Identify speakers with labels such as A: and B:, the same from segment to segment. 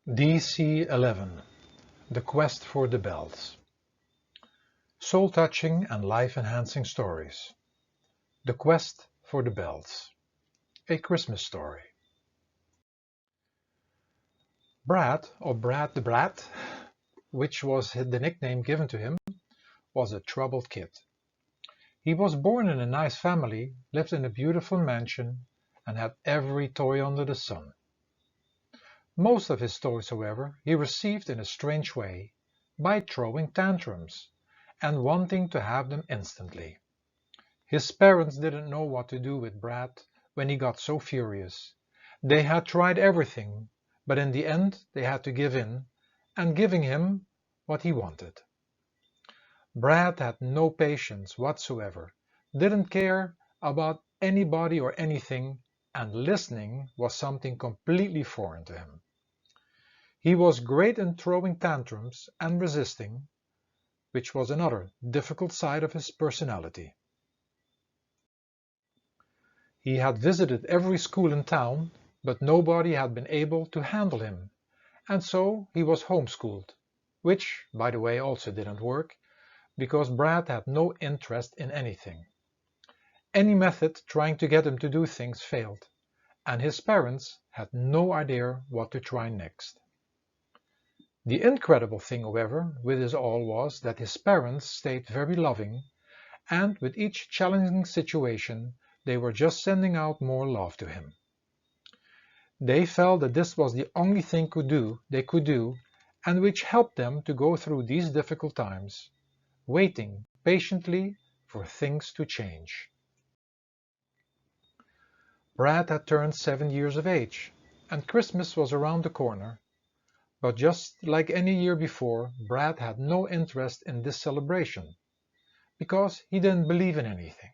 A: Dc11, The Quest for the Bells. Soul-touching and life-enhancing stories. The Quest for the Bells. A Christmas story. Brad, or Brad the Brat, which was the nickname given to him, was a troubled kid. He was born in a nice family, lived in a beautiful mansion, and had every toy under the sun. Most of his toys, however, he received in a strange way, by throwing tantrums, and wanting to have them instantly. His parents didn't know what to do with Brad when he got so furious. They had tried everything, but in the end they had to give in, and giving him what he wanted. Brad had no patience whatsoever, didn't care about anybody or anything, and listening was something completely foreign to him. He was great in throwing tantrums and resisting, which was another difficult side of his personality. He had visited every school in town, but nobody had been able to handle him, and so he was homeschooled, which, by the way, also didn't work, because Brad had no interest in anything. Any method trying to get him to do things failed, and his parents had no idea what to try next. The incredible thing, however, with this all was that his parents stayed very loving, and with each challenging situation they were just sending out more love to him. They felt that this was the only thing they could do, and which helped them to go through these difficult times, waiting patiently for things to change. Brad had turned 7 years of age, and Christmas was around the corner. But just like any year before, Brad had no interest in this celebration, because he didn't believe in anything.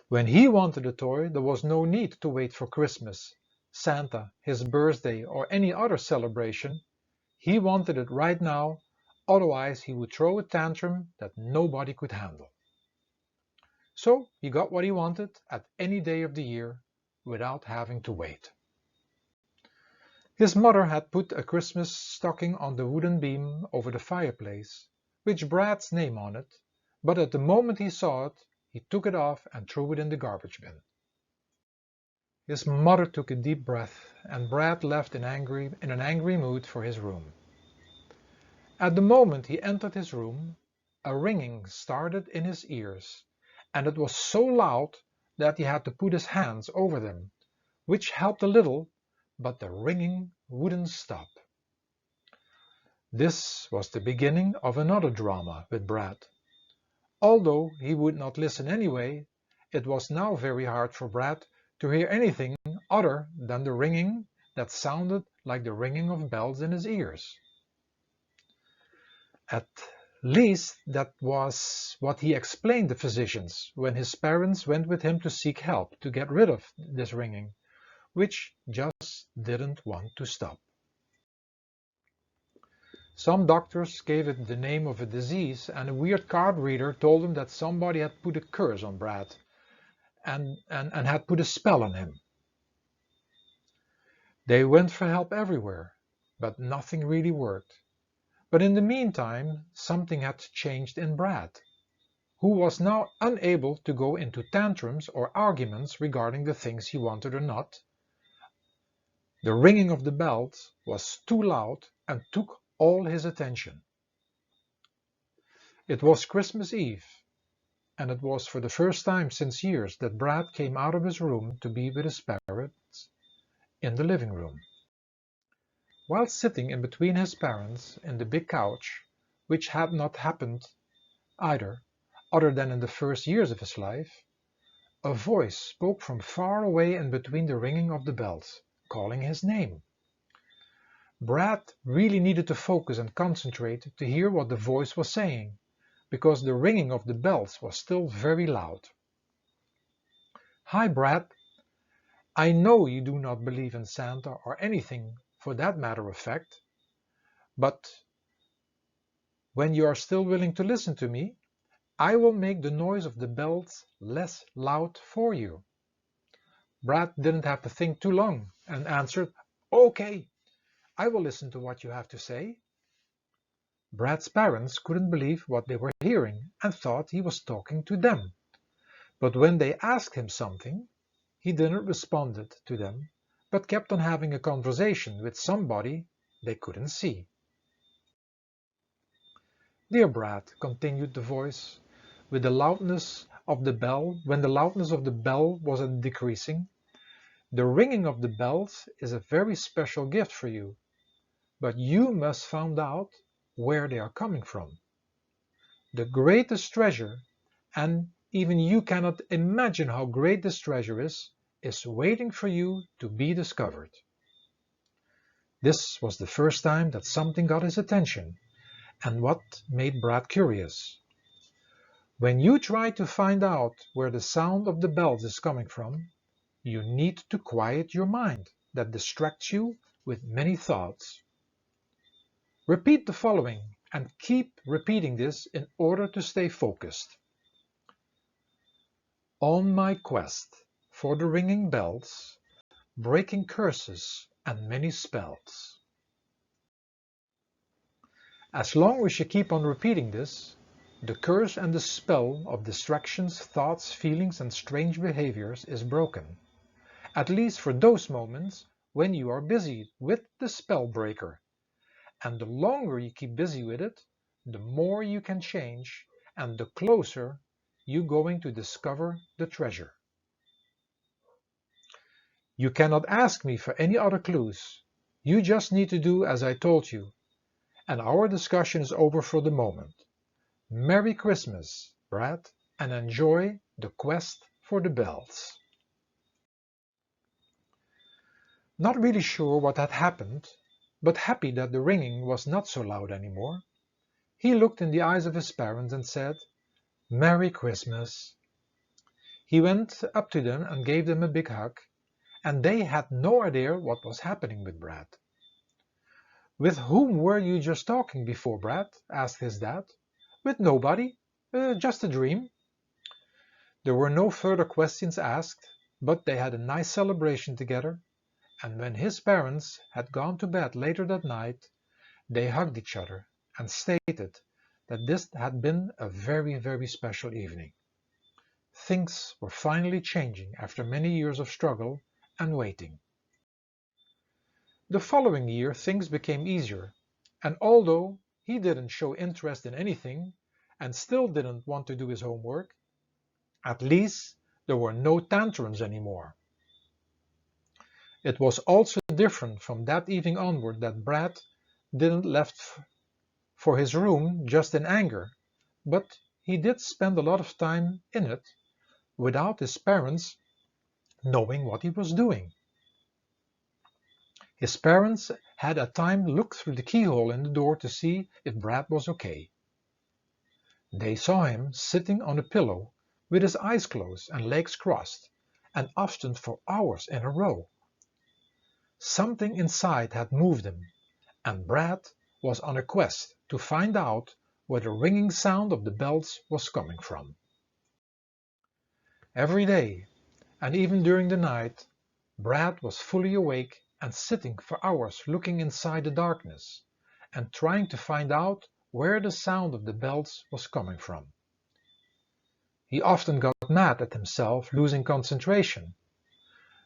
A: When he wanted a toy, there was no need to wait for Christmas, Santa, his birthday, or any other celebration. He wanted it right now, otherwise he would throw a tantrum that nobody could handle. So he got what he wanted at any day of the year, without having to wait. His mother had put a Christmas stocking on the wooden beam over the fireplace, with Brad's name on it, but at the moment he saw it, he took it off and threw it in the garbage bin. His mother took a deep breath, and Brad left in an angry mood for his room. At the moment he entered his room, a ringing started in his ears, and it was so loud that he had to put his hands over them, which helped a little, but the ringing wouldn't stop. This was the beginning of another drama with Brad. Although he would not listen anyway, it was now very hard for Brad to hear anything other than the ringing that sounded like the ringing of bells in his ears. At least that was what he explained to physicians when his parents went with him to seek help to get rid of this ringing, which just didn't want to stop. Some doctors gave it the name of a disease, and a weird card reader told him that somebody had put a curse on Brad and had put a spell on him. They went for help everywhere, but nothing really worked. But in the meantime, something had changed in Brad, who was now unable to go into tantrums or arguments regarding the things he wanted or not. The ringing of the bells was too loud and took all his attention. It was Christmas Eve, and it was for the first time since years that Brad came out of his room to be with his parents in the living room. While sitting in between his parents in the big couch, which had not happened either, other than in the first years of his life, a voice spoke from far away in between the ringing of the bells, calling his name. Brad really needed to focus and concentrate to hear what the voice was saying, because the ringing of the bells was still very loud. "Hi, Brad. I know you do not believe in Santa or anything for that matter of fact, but when you are still willing to listen to me, I will make the noise of the bells less loud for you." Brad didn't have to think too long and answered, "Okay, I will listen to what you have to say." Brad's parents couldn't believe what they were hearing and thought he was talking to them. But when they asked him something, he didn't respond to them, but kept on having a conversation with somebody they couldn't see. "Dear Brad," continued the voice, with the loudness of the bell, when the loudness of the bell was decreasing, "the ringing of the bells is a very special gift for you, but you must find out where they are coming from. The greatest treasure, and even you cannot imagine how great this treasure is waiting for you to be discovered." This was the first time that something got his attention, and what made Brad curious. When you try to find out where the sound of the bells is coming from, you need to quiet your mind that distracts you with many thoughts. Repeat the following and keep repeating this in order to stay focused. On my quest for the ringing bells, breaking curses and many spells. As long as you keep on repeating this, the curse and the spell of distractions, thoughts, feelings and strange behaviors is broken, at least for those moments when you are busy with the spell breaker. And the longer you keep busy with it, the more you can change and the closer you're going to discover the treasure. You cannot ask me for any other clues. You just need to do as I told you. And our discussion is over for the moment. Merry Christmas, Brad, and enjoy the quest for the bells. Not really sure what had happened, but happy that the ringing was not so loud anymore, he looked in the eyes of his parents and said, "Merry Christmas." He went up to them and gave them a big hug, and they had no idea what was happening with Brad. "With whom were you just talking before, Brad?" asked his dad. "With nobody, just a dream." There were no further questions asked, but they had a nice celebration together, and when his parents had gone to bed later that night, they hugged each other and stated that this had been a very, very special evening. Things were finally changing after many years of struggle and waiting. The following year things became easier, and although he didn't show interest in anything and still didn't want to do his homework, at least there were no tantrums anymore. It was also different from that evening onward that Brad didn't left for his room just in anger, but he did spend a lot of time in it without his parents knowing what he was doing. His parents had at times looked through the keyhole in the door to see if Brad was okay. They saw him sitting on a pillow with his eyes closed and legs crossed, and often for hours in a row. Something inside had moved him, and Brad was on a quest to find out where the ringing sound of the bells was coming from. Every day, and even during the night, Brad was fully awake and sitting for hours looking inside the darkness and trying to find out where the sound of the bells was coming from. He often got mad at himself losing concentration,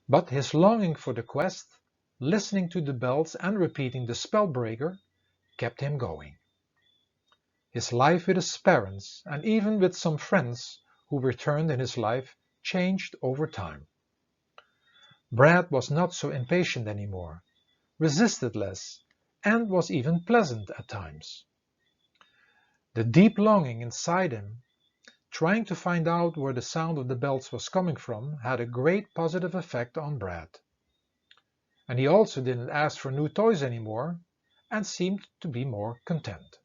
A: but his longing for the quest, listening to the bells and repeating the spell breaker, kept him going. His life with his parents and even with some friends who returned in his life changed over time. Brad was not so impatient anymore, resisted less, and was even pleasant at times. The deep longing inside him, trying to find out where the sound of the bells was coming from, had a great positive effect on Brad. And he also didn't ask for new toys anymore and seemed to be more content.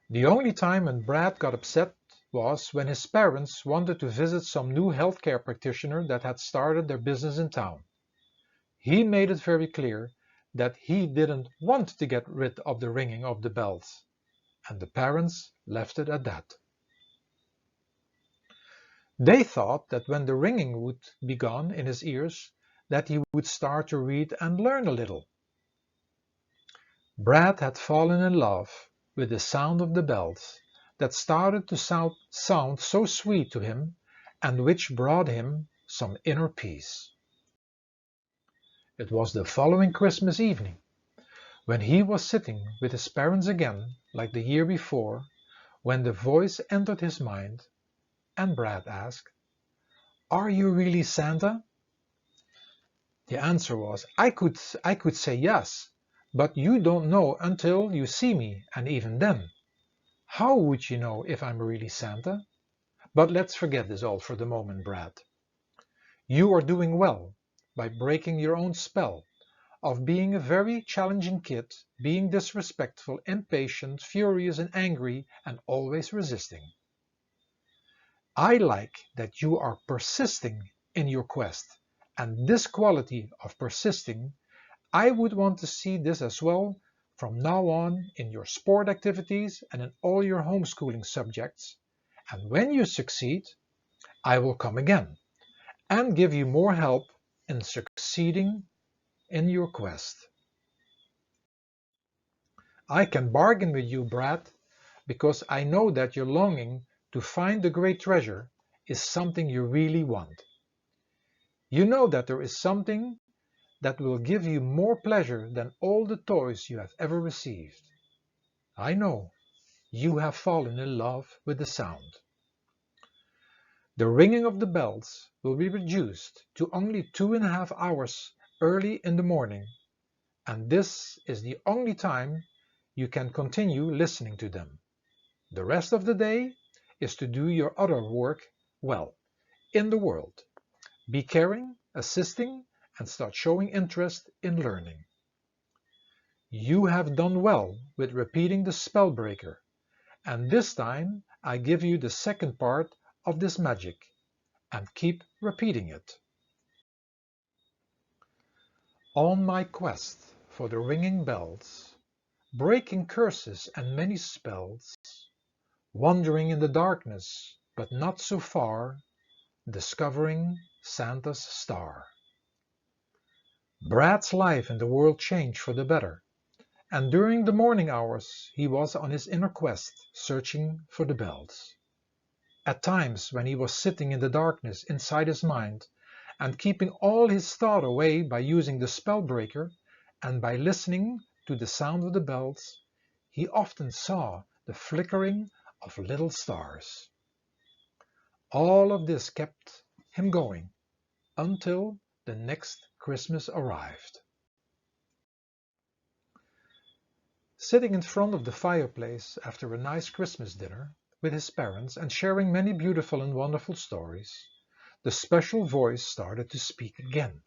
A: The only time when Brad got upset was when his parents wanted to visit some new healthcare practitioner that had started their business in town. He made it very clear that he didn't want to get rid of the ringing of the bells, and the parents left it at that. They thought that when the ringing would be gone in his ears, that he would start to read and learn a little. Brad had fallen in love with the sound of the bells that started to sound so sweet to him and which brought him some inner peace. It was the following Christmas evening, when he was sitting with his parents again like the year before, when the voice entered his mind and Brad asked, "Are you really Santa?" The answer was, I could say yes, but you don't know until you see me, and even then. How would you know if I'm really Santa? But let's forget this all for the moment, Brad. You are doing well by breaking your own spell of being a very challenging kid, being disrespectful, impatient, furious and angry, and always resisting. I like that you are persisting in your quest, and this quality of persisting, I would want to see this as well from now on in your sport activities and in all your homeschooling subjects. And when you succeed, I will come again and give you more help in succeeding in your quest. I can bargain with you, Brad, because I know that your longing to find the great treasure is something you really want. You know that there is something that will give you more pleasure than all the toys you have ever received. I know you have fallen in love with the sound. The ringing of the bells will be reduced to only 2.5 hours early in the morning, and this is the only time you can continue listening to them. The rest of the day is to do your other work well in the world. Be caring, assisting, and start showing interest in learning. You have done well with repeating the spell breaker, and this time I give you the second part of this magic, and keep repeating it. On my quest for the ringing bells, breaking curses and many spells, wandering in the darkness, but not so far, discovering Santa's star. Brad's life in the world changed for the better, and during the morning hours he was on his inner quest, searching for the bells. At times when he was sitting in the darkness inside his mind, and keeping all his thought away by using the spell breaker, and by listening to the sound of the bells, he often saw the flickering of little stars. All of this kept him going until the next Christmas arrived. Sitting in front of the fireplace after a nice Christmas dinner with his parents and sharing many beautiful and wonderful stories, the special voice started to speak again.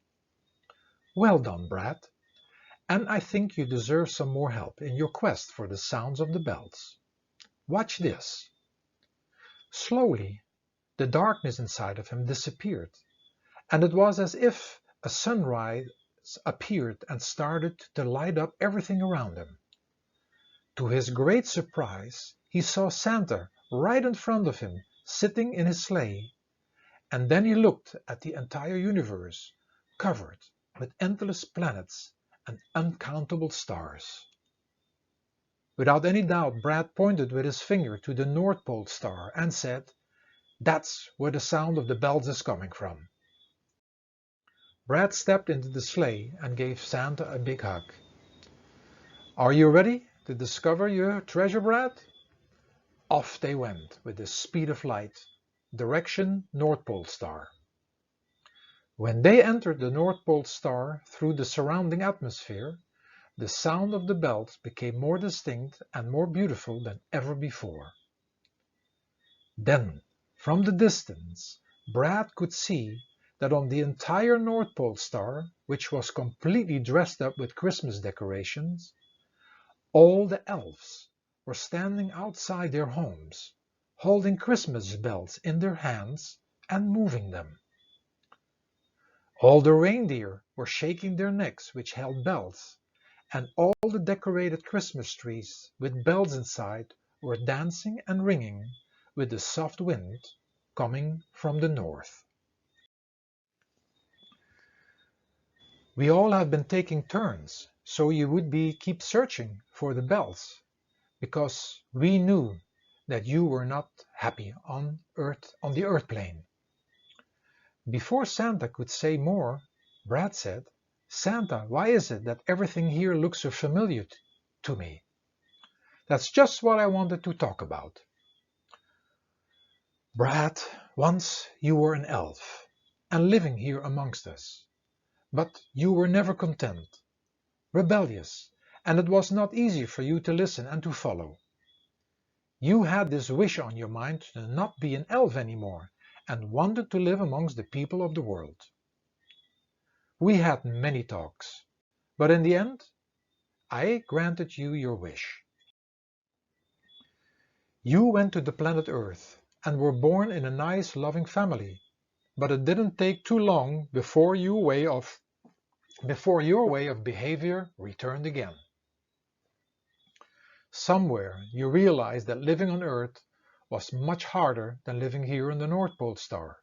A: Well done, Brad, and I think you deserve some more help in your quest for the sounds of the bells. Watch this. Slowly, the darkness inside of him disappeared, and it was as if a sunrise appeared and started to light up everything around him. To his great surprise, he saw Santa right in front of him, sitting in his sleigh, and then he looked at the entire universe, covered with endless planets and uncountable stars. Without any doubt, Brad pointed with his finger to the North Pole star and said, "That's where the sound of the bells is coming from." Brad stepped into the sleigh and gave Santa a big hug. "Are you ready to discover your treasure, Brad?" Off they went with the speed of light, direction North Pole star. When they entered the North Pole star through the surrounding atmosphere, the sound of the bells became more distinct and more beautiful than ever before. Then, from the distance, Brad could see that on the entire North Pole star, which was completely dressed up with Christmas decorations, all the elves were standing outside their homes, holding Christmas bells in their hands and moving them. All the reindeer were shaking their necks which held bells, and all the decorated Christmas trees with bells inside were dancing and ringing with the soft wind coming from the north. We all have been taking turns, so you would keep searching for the bells, because we knew that you were not happy on the Earth plane. Before Santa could say more, Brad said, "Santa, why is it that everything here looks so familiar to me?" "That's just what I wanted to talk about. Brad, once you were an elf, and living here amongst us. But you were never content, rebellious, and it was not easy for you to listen and to follow. You had this wish on your mind to not be an elf anymore, and wanted to live amongst the people of the world. We had many talks, but in the end, I granted you your wish. You went to the planet Earth and were born in a nice, loving family, but it didn't take too long before your way of behavior returned again. Somewhere you realized that living on Earth was much harder than living here in the North Pole Star,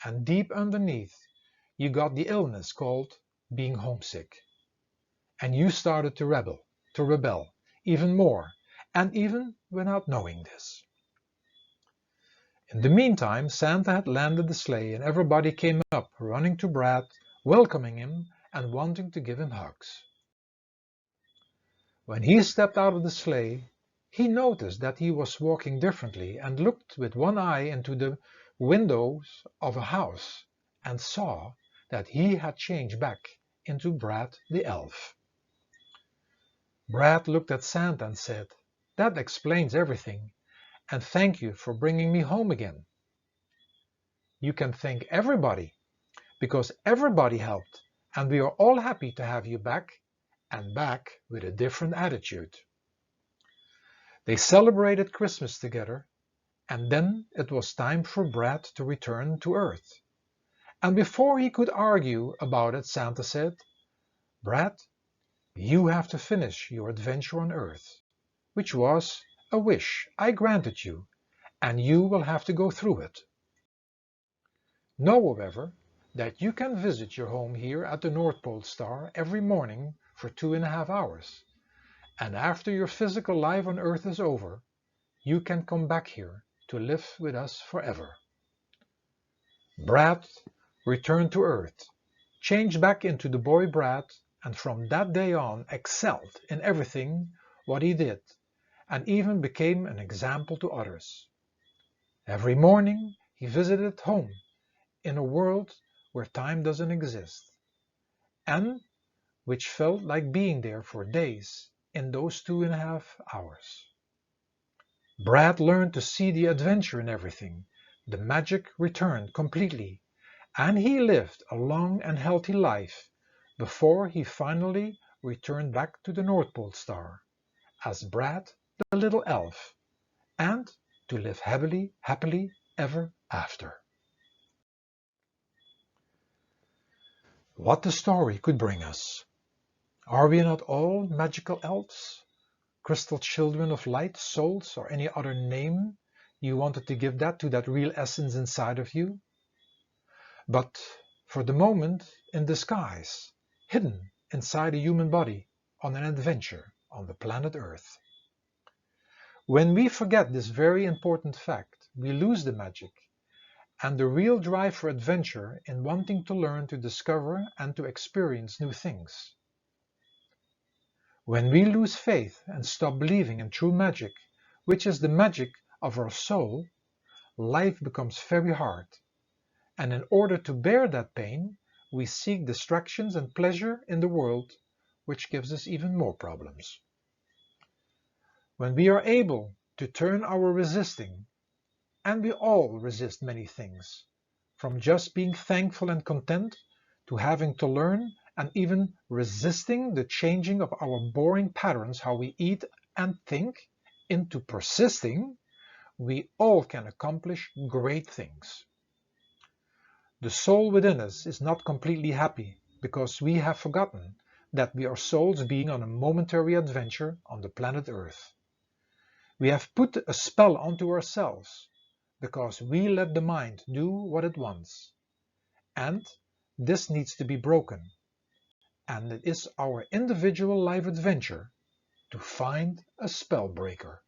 A: and deep underneath you got the illness called being homesick, and you started to rebel even more, and even without knowing this. In the meantime, Santa had landed the sleigh and everybody came up running to Brad, welcoming him and wanting to give him hugs. When he stepped out of the sleigh, he noticed that he was walking differently and looked with one eye into the windows of a house and saw that he had changed back into Brad the elf. Brad looked at Santa and said, "That explains everything, and thank you for bringing me home again." "You can thank everybody, because everybody helped, and we are all happy to have you back, and back with a different attitude." They celebrated Christmas together, and then it was time for Brad to return to Earth. And before he could argue about it, Santa said, "Brad, you have to finish your adventure on Earth, which was a wish I granted you, and you will have to go through it. Know, however, that you can visit your home here at the North Pole Star every morning for 2.5 hours, and after your physical life on Earth is over, you can come back here to live with us forever." Brad returned to Earth, changed back into the boy Brad, and from that day on excelled in everything what he did, and even became an example to others. Every morning he visited home in a world where time doesn't exist, and which felt like being there for days in those 2.5 hours. Brad learned to see the adventure in everything. The magic returned completely, and he lived a long and healthy life before he finally returned back to the North Pole Star as Brad the little elf, and to live happily ever after. What the story could bring us. Are we not all magical elves? Crystal children of light, souls, or any other name you wanted to give that to that real essence inside of you? But for the moment in disguise, hidden inside a human body on an adventure on the planet Earth. When we forget this very important fact, we lose the magic and the real drive for adventure in wanting to learn, to discover, and to experience new things. When we lose faith and stop believing in true magic, which is the magic of our soul, life becomes very hard, and in order to bear that pain, we seek distractions and pleasure in the world, which gives us even more problems. When we are able to turn our resisting, and we all resist many things, from just being thankful and content to having to learn and even resisting the changing of our boring patterns, how we eat and think, into persisting, we all can accomplish great things. The soul within us is not completely happy because we have forgotten that we are souls being on a momentary adventure on the planet Earth. We have put a spell onto ourselves because we let the mind do what it wants. And this needs to be broken and it is our individual life adventure to find a spellbreaker.